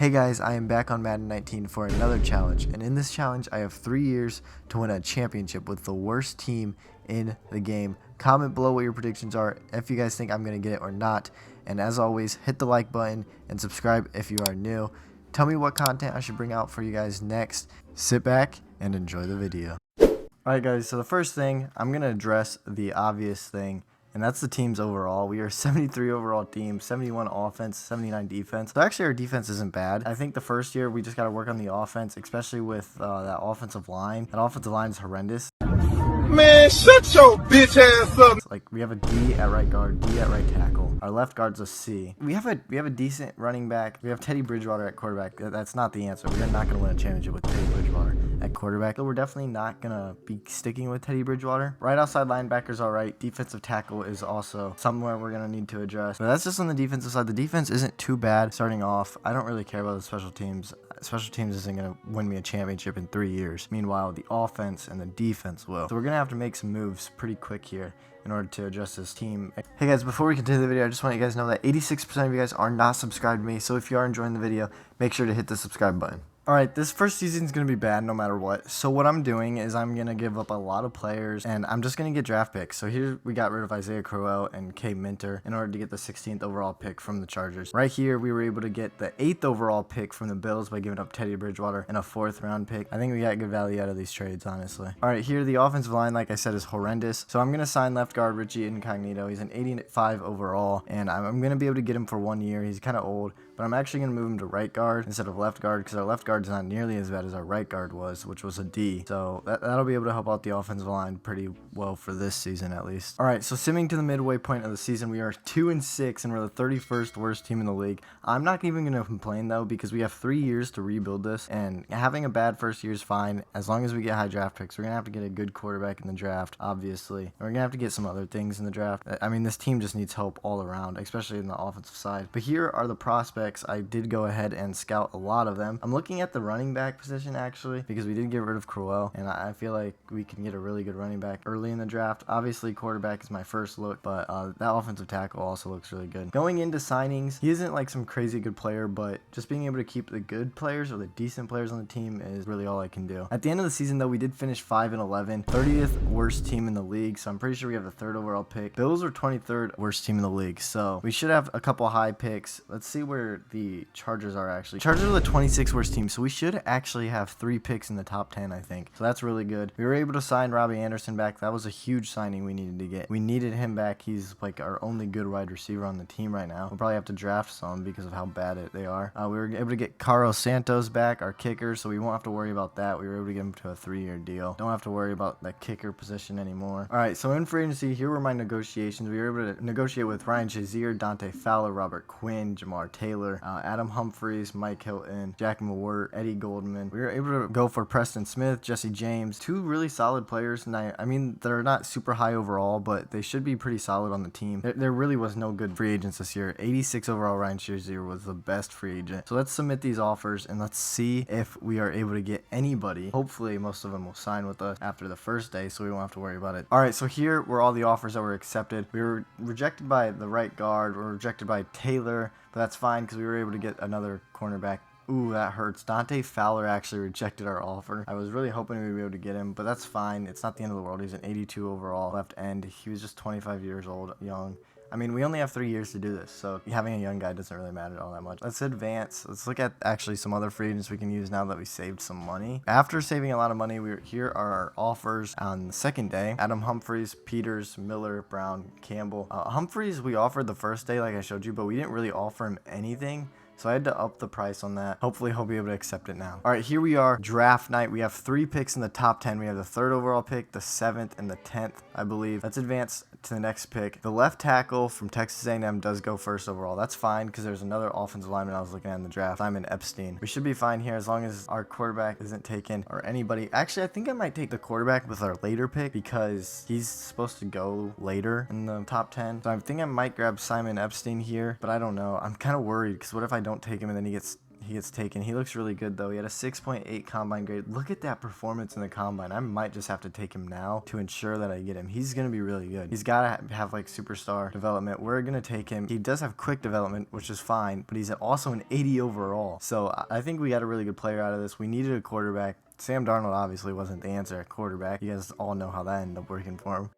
Hey guys, I am back on Madden 19 for another challenge, and in this challenge I have 3 years to win a championship with the worst team in the game. Comment below what your predictions are, if you guys think I'm going to get it or not, and as always, hit the like button and subscribe if you are new. Tell me what content I should bring out for you guys next. Sit back and enjoy the video. Alright guys, so the first thing, I'm going to address the obvious thing, and that's the teams overall. We are 73 overall team, 71 offense, 79 defense. So actually our defense isn't bad. I think the first year we just got to work on the offense, especially with that offensive line. That offensive line is horrendous. Man, shut your bitch ass up. Like, we have a D at right guard, D at right tackle. Our left guard's a C. We have a decent running back. We have Teddy Bridgewater at quarterback. That's not the answer. We are not going to win a championship with Teddy Bridgewater at quarterback. So we're definitely not going to be sticking with Teddy Bridgewater. Right outside linebacker's all right. Defensive tackle is also somewhere we're going to need to address. But that's just on the defensive side. The defense isn't too bad starting off. I don't really care about the special teams. Special teams isn't going to win me a championship in 3 years. Meanwhile, the offense and the defense will. So we're going to have to make some moves pretty quick here in order to adjust this team. Hey guys, before we continue the video, I just want you guys to know that 86% of you guys are not subscribed to me. So if you are enjoying the video, make sure to hit the subscribe button. Alright, this first season is going to be bad no matter what. So what I'm doing is I'm going to give up a lot of players, and I'm just going to get draft picks. So here we got rid of Isaiah Crowell and K Minter in order to get the 16th overall pick from the Chargers. Right here, we were able to get the 8th overall pick from the Bills by giving up Teddy Bridgewater and a 4th round pick. I think we got good value out of these trades, honestly. Alright, here the offensive line, like I said, is horrendous. So I'm going to sign left guard Richie Incognito. He's an 85 overall, and I'm going to be able to get him for 1 year. He's kind of old, but I'm actually going to move him to right guard instead of left guard because our left guard's not nearly as bad as our right guard was, which was a D. So that'll be able to help out the offensive line pretty well for this season at least. Alright, so simming to the midway point of the season, we are 2-6 and we're the 31st worst team in the league. I'm not even going to complain though because we have 3 years to rebuild this, and having a bad first year is fine as long as we get high draft picks. We're going to have to get a good quarterback in the draft, obviously. And we're going to have to get some other things in the draft. I mean, this team just needs help all around, especially in the offensive side. But here are the prospects. I did go ahead and scout a lot of them. I'm looking at the running back position actually because we did get rid of Crowell, and I feel like we can get a really good running back early in the draft. Obviously quarterback is my first look, but that offensive tackle also looks really good. Going into signings, he isn't like some crazy good player, but just being able to keep the good players or the decent players on the team is really all I can do. At the end of the season though, we did finish 5-11, 30th worst team in the league, so I'm pretty sure we have the 3rd overall pick. Bills are 23rd worst team in the league, so we should have a couple high picks. Let's see where the Chargers are actually. Chargers are the 26th worst team, so we should actually have 3 picks in the top 10, I think. So that's really good. We were able to sign Robbie Anderson back. That was a huge signing we needed to get. We needed him back. He's like our only good wide receiver on the team right now. We'll probably have to draft some because of how bad they are. We were able to get Carlos Santos back, our kicker, so we won't have to worry about that. We were able to get him to a 3-year deal. Don't have to worry about that kicker position anymore. Alright, so in free agency, here were my negotiations. We were able to negotiate with Ryan Shazier, Dante Fowler, Robert Quinn, Jamar Taylor, Adam Humphries, Mike Hilton, Jack Mewert, Eddie Goldman. We were able to go for Preston Smith, Jesse James, 2 really solid players, and I mean, they're not super high overall, but they should be pretty solid on the team. There really was no good free agents this year. 86 overall Ryan Shazier was the best free agent. So let's submit these offers and let's see if we are able to get anybody. Hopefully most of them will sign with us after the first day, so we won't have to worry about it. Alright, so here were all the offers that were accepted. We were rejected by the right guard. We were rejected by Taylor, but that's fine because we were able to get another cornerback. Ooh, that hurts. Dante Fowler actually rejected our offer. I was really hoping we'd be able to get him, but that's fine. It's not the end of the world. He's an 82 overall left end. He was just 25 years old, young. I mean, we only have 3 years to do this, so having a young guy doesn't really matter all that much. Let's advance. Let's look at actually some other free agents we can use now that we saved some money. After saving a lot of money, here are our offers on the second day. Adam Humphries, Peters, Miller, Brown, Campbell. Humphries we offered the first day like I showed you, but we didn't really offer him anything. So I had to up the price on that. Hopefully he'll be able to accept it now. All right, here we are, draft night. We have 3 picks in the top 10. We have the 3rd overall pick, the 7th, and the 10th, I believe. Let's advance to the next pick. The left tackle from Texas A&M does go 1st overall. That's fine because there's another offensive lineman I was looking at in the draft, Simon Epstein. We should be fine here as long as our quarterback isn't taken or anybody. Actually, I think I might take the quarterback with our later pick because he's supposed to go later in the top 10. So I think I might grab Simon Epstein here, but I don't know. I'm kind of worried because what if I don't take him and then he gets he gets taken. He looks really good, though. He had a 6.8 combine grade. Look at that performance in the combine. I might just have to take him now to ensure that I get him. He's going to be really good. He's got to have like superstar development. We're going to take him. He does have quick development, which is fine, but he's also an 80 overall. So I think we got a really good player out of this. We needed a quarterback. Sam Darnold obviously wasn't the answer at quarterback. You guys all know how that ended up working for him.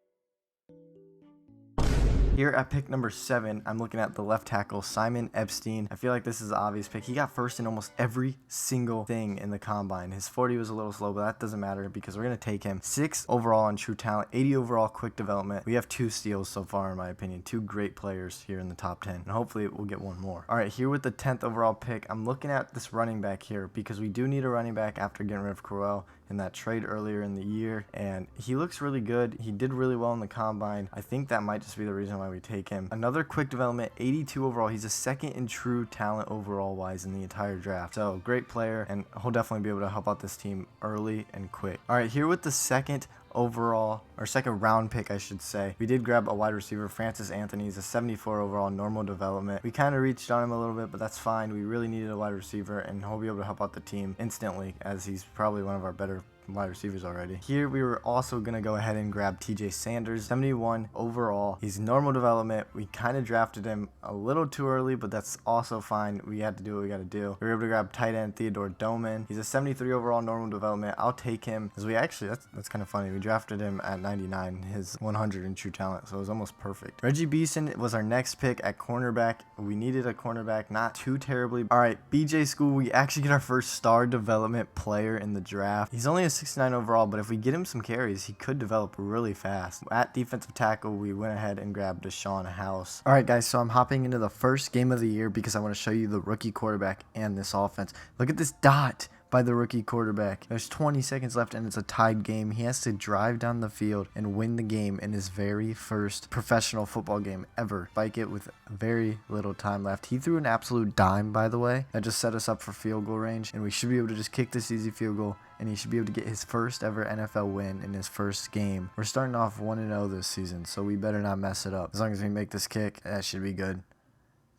Here at pick number 7, I'm looking at the left tackle, Simon Epstein. I feel like this is an obvious pick. He got first in almost every single thing in the combine. His 40 was a little slow, but that doesn't matter because we're going to take him. 6 overall on true talent, 80 overall quick development. We have 2 steals so far, in my opinion. 2 great players here in the top 10, and hopefully we'll get one more. All right, here with the 10th overall pick, I'm looking at this running back here because we do need a running back after getting rid of Crowell in that trade earlier in the year, and he looks really good. He did really well in the combine. I think that might just be the reason why we take him. Another quick development, 82 overall. He's a second in true talent overall wise in the entire draft. So great player, and he'll definitely be able to help out this team early and quick. All right, here with the second round pick, I should say. We did grab a wide receiver, Francis Anthony. He's a 74 overall, normal development. We kind of reached on him a little bit, but that's fine. We really needed a wide receiver, and he'll be able to help out the team instantly, as he's probably one of our better wide receivers already. Here we were also going to go ahead and grab TJ Sanders, 71 overall. He's normal development. We kind of drafted him a little too early, but that's also fine. We had to do what we got to do. We were able to grab tight end Theodore Doman. He's a 73 overall, normal development. I'll take him, because we actually, that's kind of funny. We drafted him at 99, his 100 in true talent, so it was almost perfect. Reggie Beeson was our next pick at cornerback. We needed a cornerback, not too terribly. All right, BJ School, we actually get our first star development player in the draft. He's only a 69 overall, but if we get him some carries, he could develop really fast. At defensive tackle, we went ahead and grabbed Deshaun House. All right, guys, so I'm hopping into the first game of the year because I want to show you the rookie quarterback and this offense. Look at this dot by the rookie quarterback. There's 20 seconds left and it's a tied game. He has to drive down the field and win the game in his very first professional football game ever. Spike it with very little time left. He threw an absolute dime, by the way. That just set us up for field goal range, and we should be able to just kick this easy field goal, and he should be able to get his first ever NFL win in his first game. We're starting off 1-0 this season, so we better not mess it up. As long as we make this kick, that should be good.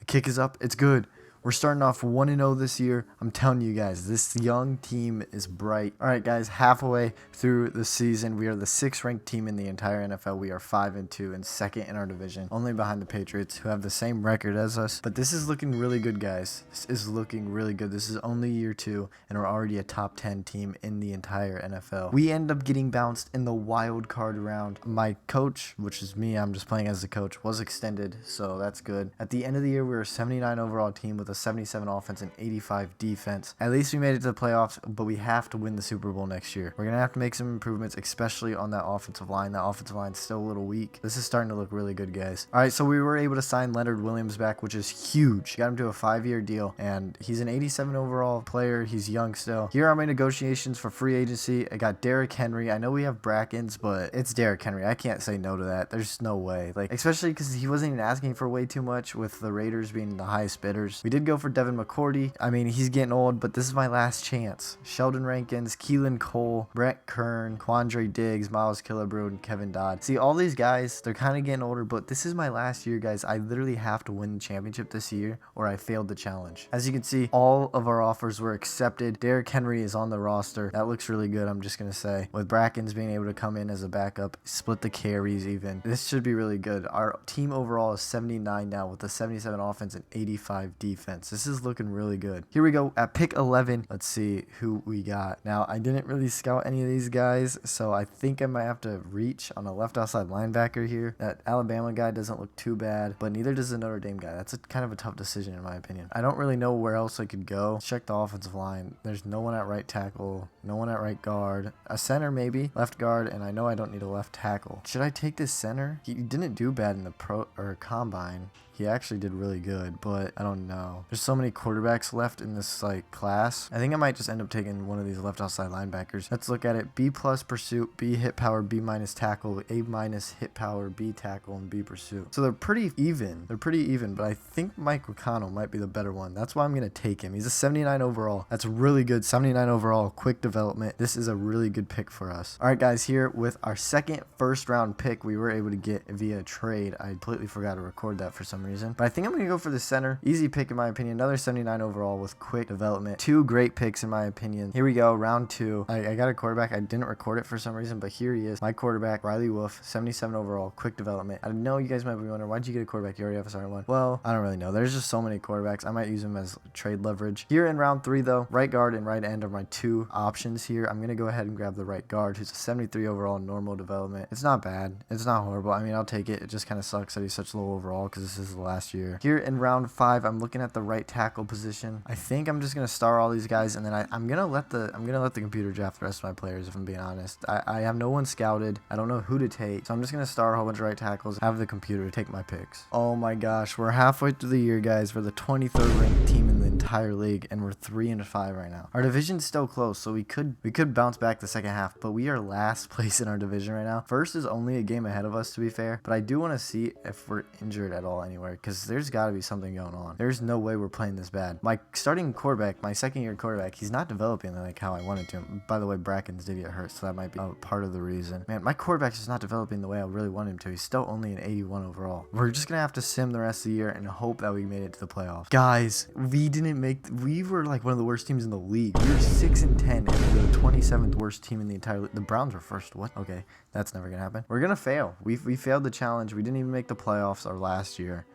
The kick is up. It's good. We're starting off 1-0 this year. I'm telling you guys, this young team is bright. All right, guys, halfway through the season, we are the 6th ranked team in the entire NFL. We are 5-2 and second in our division, only behind the Patriots, who have the same record as us. But this is looking really good, guys. This is looking really good. This is only year 2, and we're already a top 10 team in the entire NFL. We end up getting bounced in the wild card round. My coach, which is me, I'm just playing as the coach, was extended, so that's good. At the end of the year, we were a 79 overall team with a 77 offense and 85 defense. At least we made it to the playoffs, but we have to win the Super Bowl next year. We're gonna have to make some improvements, especially on that offensive line. That offensive line's still a little weak. This is starting to look really good, guys. All right, so we were able to sign Leonard Williams back, which is huge. Got him to a 5-year deal, and he's an 87 overall player. He's young still. Here are my negotiations for free agency. I got Derrick Henry. I know we have Brackens, but it's Derrick Henry. I can't say no to that. There's no way. Like, especially because he wasn't even asking for way too much, with the Raiders being the highest bidders. We did go for Devin McCourty. I mean, he's getting old, but this is my last chance. Sheldon Rankins, Keelan Cole, Brett Kern, Quandre Diggs, Miles Killebrew, and Kevin Dodd. See, all these guys, they're kind of getting older, but this is my last year, guys. I literally have to win the championship this year, or I failed the challenge. As you can see, all of our offers were accepted. Derrick Henry is on the roster. That looks really good, I'm just going to say. With Brackens being able to come in as a backup, split the carries even. This should be really good. Our team overall is 79 now, with a 77 offense and 85 defense. This is looking really good. Here we go at pick 11. Let's see who we got. Now, I didn't really scout any of these guys, so I think I might have to reach on a left outside linebacker here. That Alabama guy doesn't look too bad, but neither does the Notre Dame guy. That's kind of a tough decision in my opinion. I don't really know where else I could go. Check the offensive line. There's no one at right tackle, no one at right guard, a center maybe, left guard, and I know I don't need a left tackle. Should I take this center? He didn't do bad in the combine. He actually did really good, but I don't know. There's so many quarterbacks left in this like class. I think I might just end up taking one of these left outside linebackers. Let's look at it. B+ pursuit, B hit power, B- tackle, A- hit power, B tackle, and B pursuit. So they're pretty even. But I think Mike McConnell might be the better one. That's why I'm gonna take him. He's a 79 overall. That's really good. 79 overall, quick development. This is a really good pick for us. All right, guys, here with our second first round pick, we were able to get via trade. I completely forgot to record that for some some reason. But I think I'm going to go for the center. Easy pick in my opinion. Another 79 overall with quick development. 2 great picks in my opinion. Here we go. Round 2. I got a quarterback. I didn't record it for some reason, but here he is. My quarterback, Riley Wolf, 77 overall, quick development. I know you guys might be wondering, why'd you get a quarterback? You already have a starting one. Well, I don't really know. There's just so many quarterbacks. I might use them as trade leverage. Here in round 3 though, right guard and right end are my 2 options here. I'm going to go ahead and grab the right guard, who's a 73 overall normal development. It's not bad. It's not horrible. I mean, I'll take it. It just kind of sucks that he's such low overall because this is the last year. Here in round 5, I'm looking at the right tackle position. I think I'm just going to star all these guys, and then I'm going to let the computer draft the rest of my players, if I'm being honest. I have no one scouted. I don't know who to take, so I'm just going to star a whole bunch of right tackles, have the computer take my picks. Oh my gosh, we're halfway through the year, guys. We're the 23rd ranked team in the entire league, and we're 3-5 right now. Our division's still close, so we could bounce back the second half, but we are last place in our division right now. First is only a game ahead of us, to be fair, but I do want to see if we're injured at all anywhere, because there's got to be something going on. There's no way we're playing this bad. My starting quarterback, my second-year quarterback, he's not developing like how I wanted to. By the way, Brackens did get hurt, so that might be a part of the reason. Man, my quarterback's just not developing the way I really want him to. He's still only an 81 overall. We're just gonna have to sim the rest of the year and hope that we made it to the playoffs. Guys, we were like one of the worst teams in the league. We were 6-10 and we were the 27th worst team in the entire league. The Browns were first. What? Okay, that's never gonna happen. We're gonna fail. We failed the challenge. We didn't even make the playoffs our last year.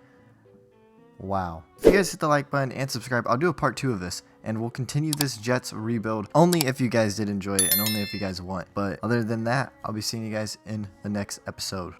Wow. If you guys hit the like button and subscribe, I'll do a part 2 of this, and we'll continue this Jets rebuild only if you guys did enjoy it and only if you guys want. But other than that, I'll be seeing you guys in the next episode.